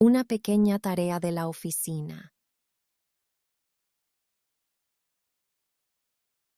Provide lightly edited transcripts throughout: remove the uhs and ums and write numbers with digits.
Una pequeña tarea de la oficina.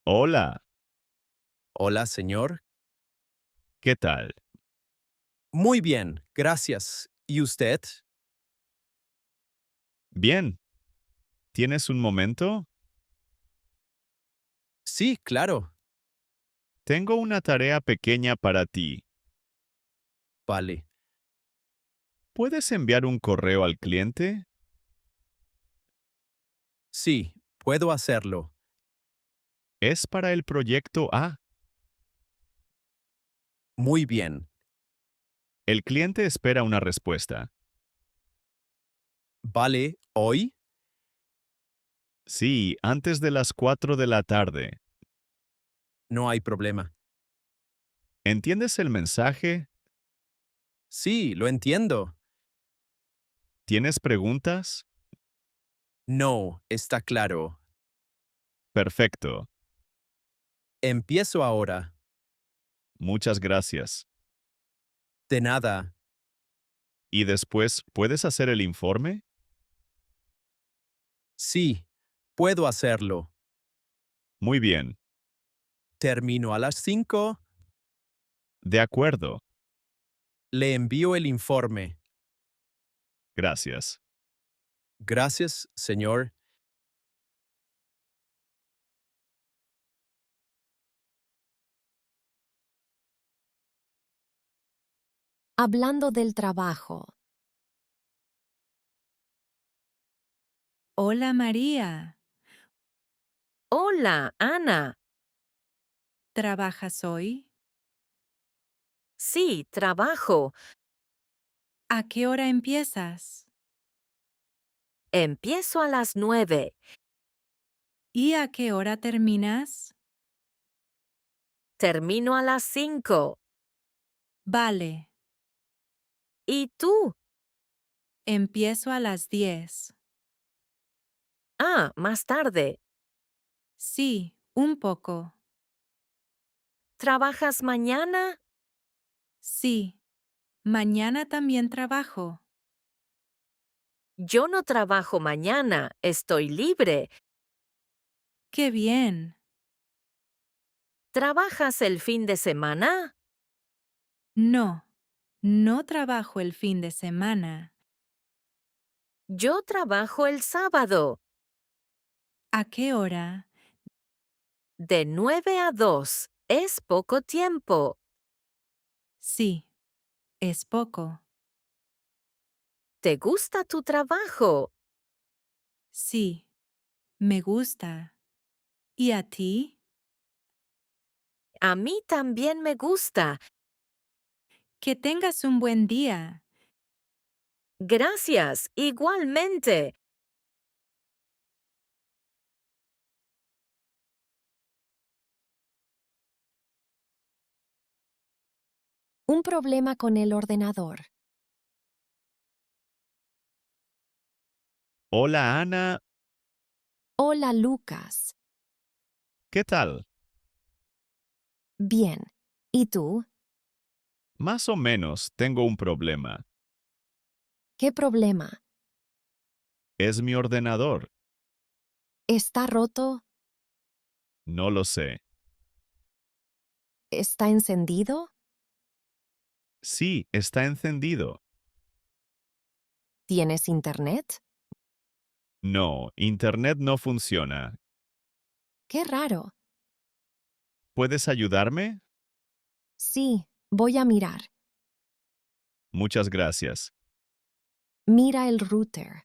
Hola, Hola, señor. ¿qué tal? Muy bien, gracias. ¿Y usted? Bien, ¿tienes un momento? Sí, claro. Tengo una tarea pequeña para ti. Vale. ¿Puedes enviar un correo al cliente? Sí, puedo hacerlo. Es para el proyecto A. Muy bien. El cliente espera una respuesta. Vale, ¿hoy? Sí, antes de las 4 de la tarde. No hay problema. ¿Entiendes el mensaje? Sí, lo entiendo. ¿Tienes preguntas? No, está claro. Perfecto. Empiezo ahora. Muchas gracias. De nada. ¿Y después puedes hacer el informe? Sí, puedo hacerlo. Muy bien. Termino a las 5. De acuerdo. Le envío el informe. Gracias. Gracias, señor. Hablando del trabajo. Hola María, Hola, Ana. ¿trabajas hoy? Sí, trabajo. ¿A qué hora empiezas? Empiezo a las 9. ¿Y a qué hora terminas? Termino a las 5. Vale, ¿Y tú? empiezo a las 10. Ah, más tarde. Sí, un poco. ¿Trabajas mañana? Sí, mañana también trabajo. Yo no trabajo mañana. Estoy libre. ¡Qué bien! ¿Trabajas el fin de semana? No, no trabajo el fin de semana. Yo trabajo el sábado, ¿A qué hora? de 9 a 2. Es poco tiempo. Sí, es poco. ¿Te gusta tu trabajo? Sí, me gusta. ¿Y a ti? A mí también me gusta. Que tengas un buen día. Gracias, igualmente. Un problema con el ordenador. Hola, Ana. Hola, Lucas. ¿Qué tal? Bien. ¿Y tú? Más o menos, tengo un problema. ¿Qué problema? Es mi ordenador. ¿Está roto? No lo sé. ¿Está encendido? Sí, está encendido. ¿Tienes internet? No, Internet no funciona. Qué raro. ¿Puedes ayudarme? Sí, voy a mirar. Muchas gracias. Mira el router.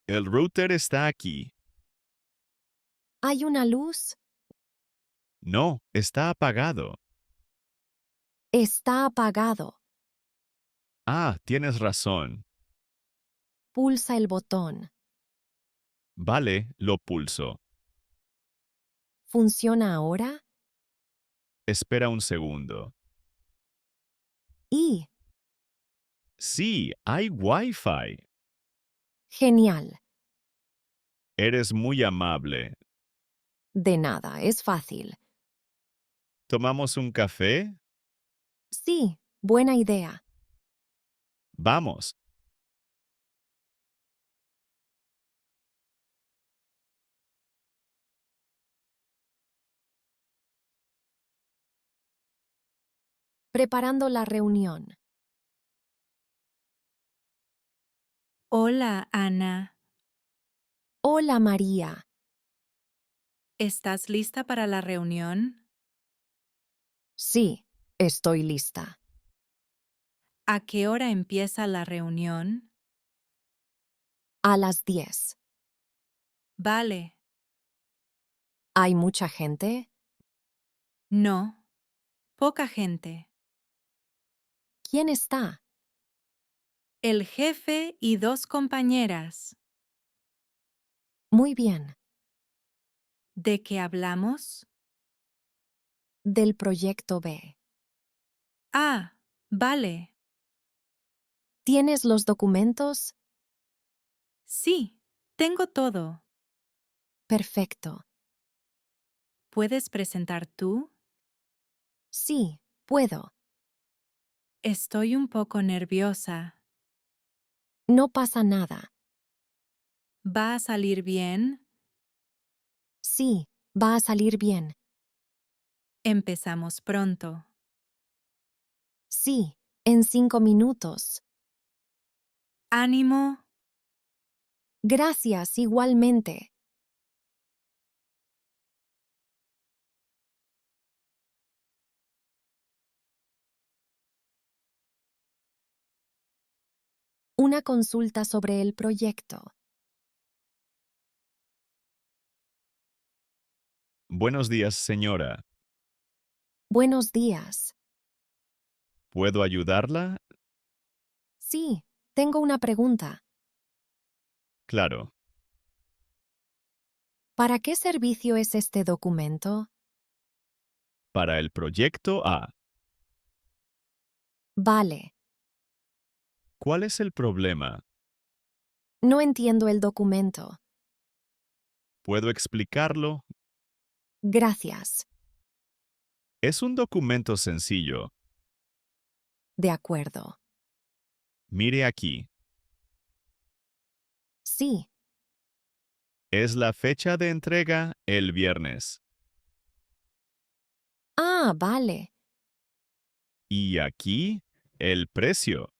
El router está aquí. ¿Hay una luz? No, está apagado. Está apagado. Ah, tienes razón. Pulsa el botón. Vale, lo pulso. ¿Funciona ahora? Espera un segundo. Y, Sí, hay Wi-Fi. genial. Eres muy amable. De nada, es fácil. ¿Tomamos un café? Sí, buena idea. Vamos. Preparando la reunión. Hola, Ana. Hola, María. ¿Estás lista para la reunión? Sí, estoy lista. ¿A qué hora empieza la reunión? A las 10. Vale. ¿Hay mucha gente? No. Poca gente. ¿Quién está? El jefe y 2 compañeras. Muy bien. ¿De qué hablamos? Del proyecto B. Ah, vale. ¿Tienes los documentos? Sí, tengo todo. Perfecto. ¿Puedes presentar tú? Sí, puedo. Estoy un poco nerviosa. No pasa nada. ¿Va a salir bien? Sí, va a salir bien. Empezamos pronto. Sí, en 5 minutos. Ánimo. Gracias, igualmente. Una consulta sobre el proyecto. Buenos días, señora. Buenos días. ¿Puedo ayudarla? Sí, tengo una pregunta. Claro. ¿Para qué servicio es este documento? Para el proyecto A. Vale. ¿Cuál es el problema? No entiendo el documento. ¿Puedo explicarlo? Gracias. Es un documento sencillo. De acuerdo. Mire aquí. Sí, Es la fecha de entrega el viernes. vale. Y aquí el precio.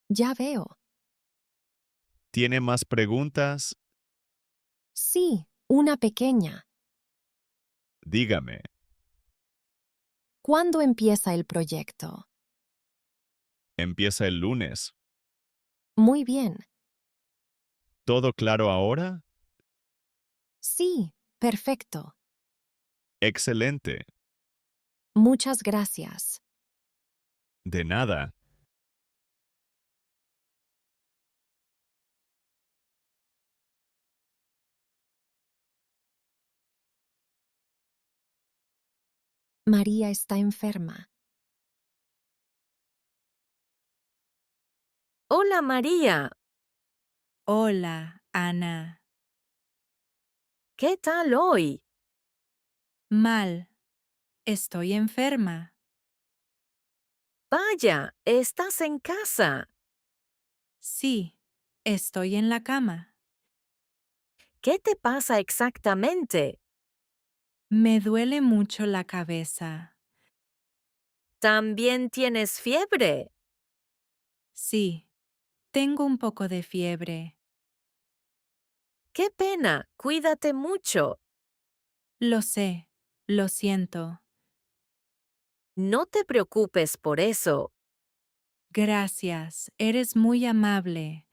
Ya veo. ¿Tiene más preguntas? Sí, una pequeña. Dígame. ¿Cuándo empieza el proyecto? Empieza el lunes. Muy bien. ¿Todo claro ahora? Sí, perfecto. Excelente. Muchas gracias. De nada. María está enferma. Hola, María. Hola, Ana. ¿Qué tal hoy? Mal. Estoy enferma. Vaya, estás en casa. Sí, estoy en la cama. ¿Qué te pasa exactamente? Me duele mucho la cabeza. ¿También tienes fiebre? Sí, tengo un poco de fiebre. Qué pena, cuídate mucho. Lo sé, lo siento. No te preocupes por eso. Gracias, eres muy amable.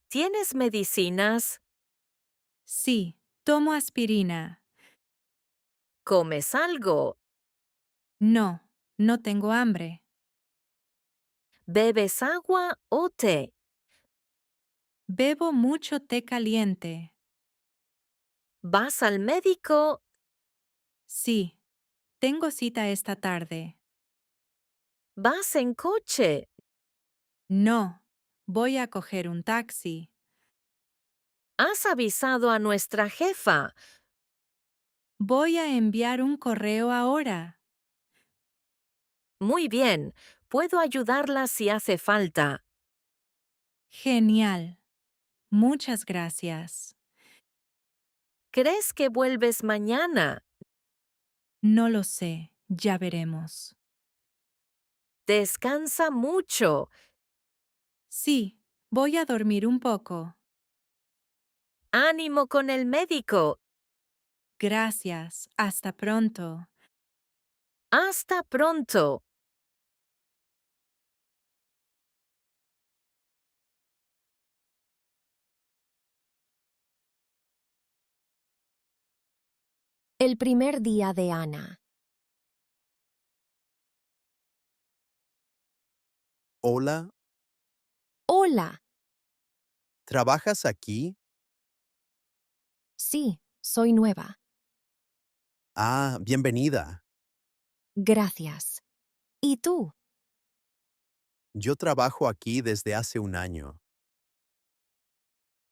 ¿Tienes medicinas? Sí, tomo aspirina. ¿Comes algo? No, no tengo hambre. ¿Bebes agua o té? Bebo mucho té caliente. ¿Vas al médico? Sí, tengo cita esta tarde. ¿Vas en coche? No, voy a coger un taxi. ¿Has avisado a nuestra jefa? Voy a enviar un correo ahora. Muy bien, puedo ayudarla si hace falta. Genial. Muchas gracias. ¿Crees que vuelves mañana? No lo sé, ya veremos. Descansa mucho. Sí, voy a dormir un poco. Ánimo con el médico. Gracias. Hasta pronto. Hasta pronto. El primer día de Ana. Hola, Hola. ¿trabajas aquí? Sí, soy nueva. Ah, bienvenida. Gracias. ¿Y tú? Yo trabajo aquí desde hace un año.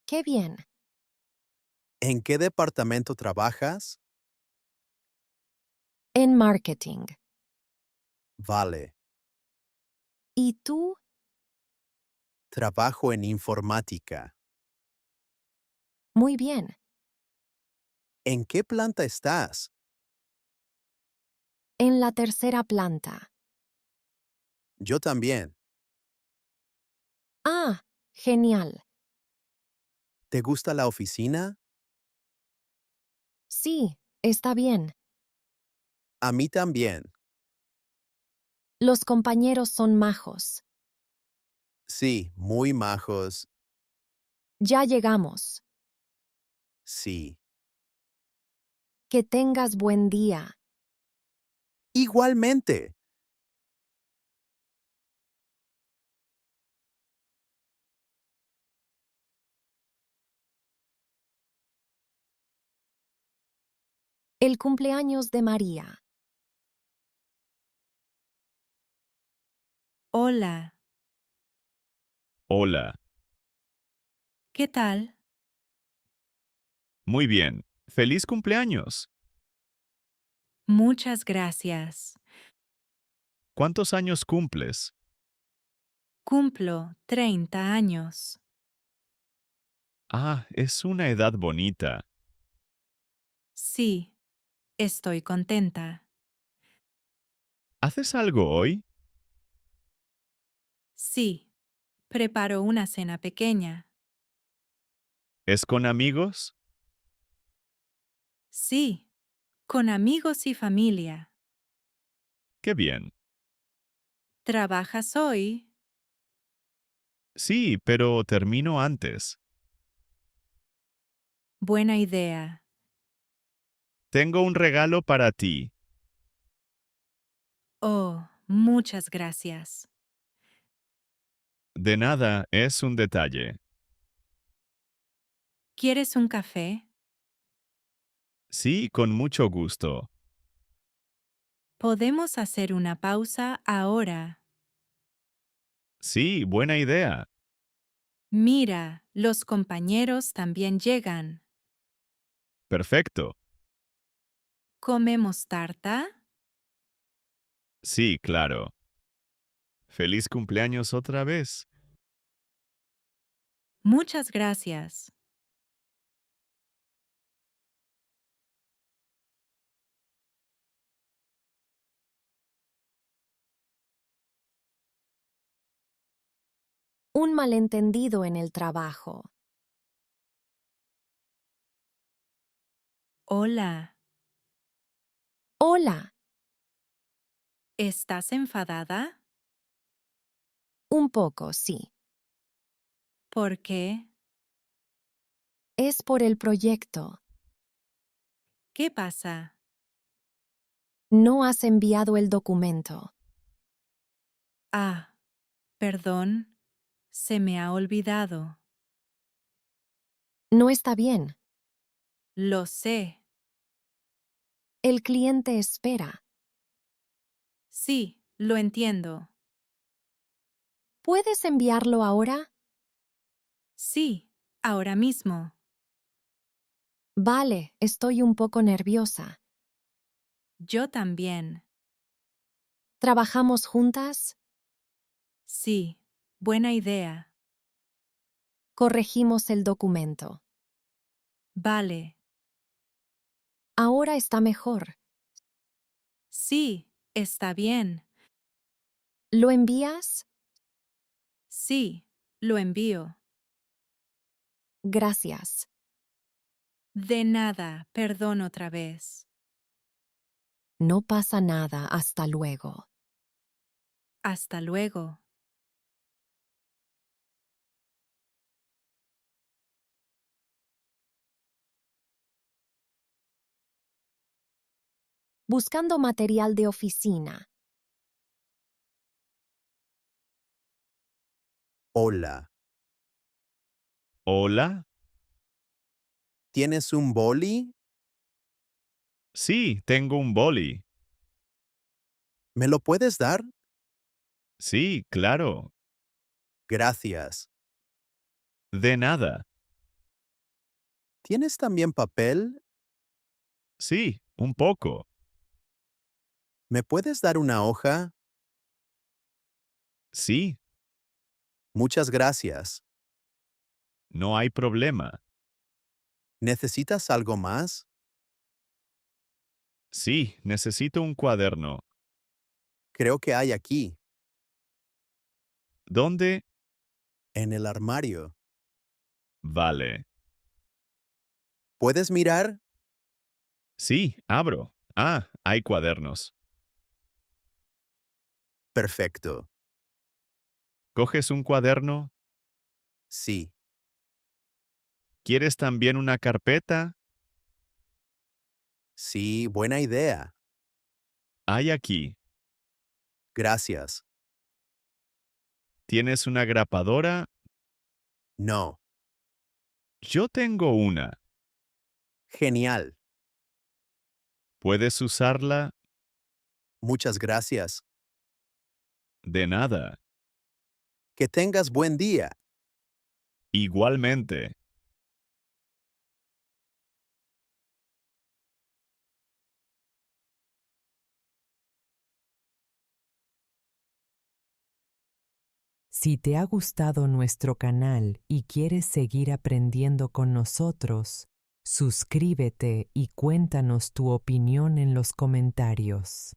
Qué bien. ¿En qué departamento trabajas? En marketing. Vale, ¿Y tú? trabajo en informática. Muy bien. ¿En qué planta estás? En la tercera planta. Yo también. Ah, genial. ¿Te gusta la oficina? Sí, está bien. A mí también. Los compañeros son majos. Sí, muy majos. Ya llegamos. Sí. Que tengas buen día. Igualmente. El cumpleaños de María. Hola. Hola. ¿Qué tal? Muy bien. ¡Feliz cumpleaños! Muchas gracias. ¿Cuántos años cumples? Cumplo 30 años. Ah, es una edad bonita. Sí, estoy contenta. ¿Haces algo hoy? Sí, preparo una cena pequeña. ¿Es con amigos? Sí, con amigos y familia. ¡Qué bien! ¿Trabajas hoy? Sí, pero termino antes. Buena idea. Tengo un regalo para ti. Oh, muchas gracias. De nada, es un detalle. ¿Quieres un café? Sí, con mucho gusto. Podemos hacer una pausa ahora. Sí, buena idea. Mira, los compañeros también llegan. Perfecto. ¿Comemos tarta? Sí, claro. ¡Feliz cumpleaños otra vez! Muchas gracias. Un malentendido en el trabajo. Hola, Hola. ¿estás enfadada? Un poco, sí. ¿Por qué? Es por el proyecto. ¿Qué pasa? No has enviado el documento. Ah, perdón, se me ha olvidado. No está bien. Lo sé. El cliente espera. Sí, lo entiendo. ¿Puedes enviarlo ahora? Sí, ahora mismo. Vale, estoy un poco nerviosa. Yo también. ¿Trabajamos juntas? Sí, buena idea. Corregimos el documento. Vale. Ahora está mejor. Sí, está bien. ¿Lo envías? Sí, lo envío. Gracias. De nada, perdón otra vez. No pasa nada. Hasta luego. Hasta luego. Buscando material de oficina. Hola. Hola. ¿Tienes un boli? Sí, tengo un boli. ¿Me lo puedes dar? Sí, claro. Gracias. De nada. ¿Tienes también papel? Sí, un poco. ¿Me puedes dar una hoja? Sí, Muchas gracias. no hay problema. ¿Necesitas algo más? Sí, necesito un cuaderno. Creo que hay aquí, ¿Dónde? en el armario. Vale. ¿Puedes mirar? Sí, abro. Ah, hay cuadernos. Perfecto. ¿Coges un cuaderno? Sí. ¿Quieres también una carpeta? Sí, buena idea. Hay aquí. Gracias. ¿Tienes una grapadora? No. Yo tengo una. Genial. ¿Puedes usarla? Muchas gracias. De nada. Que tengas buen día. Igualmente. Si te ha gustado nuestro canal y quieres seguir aprendiendo con nosotros, suscríbete y cuéntanos tu opinión en los comentarios.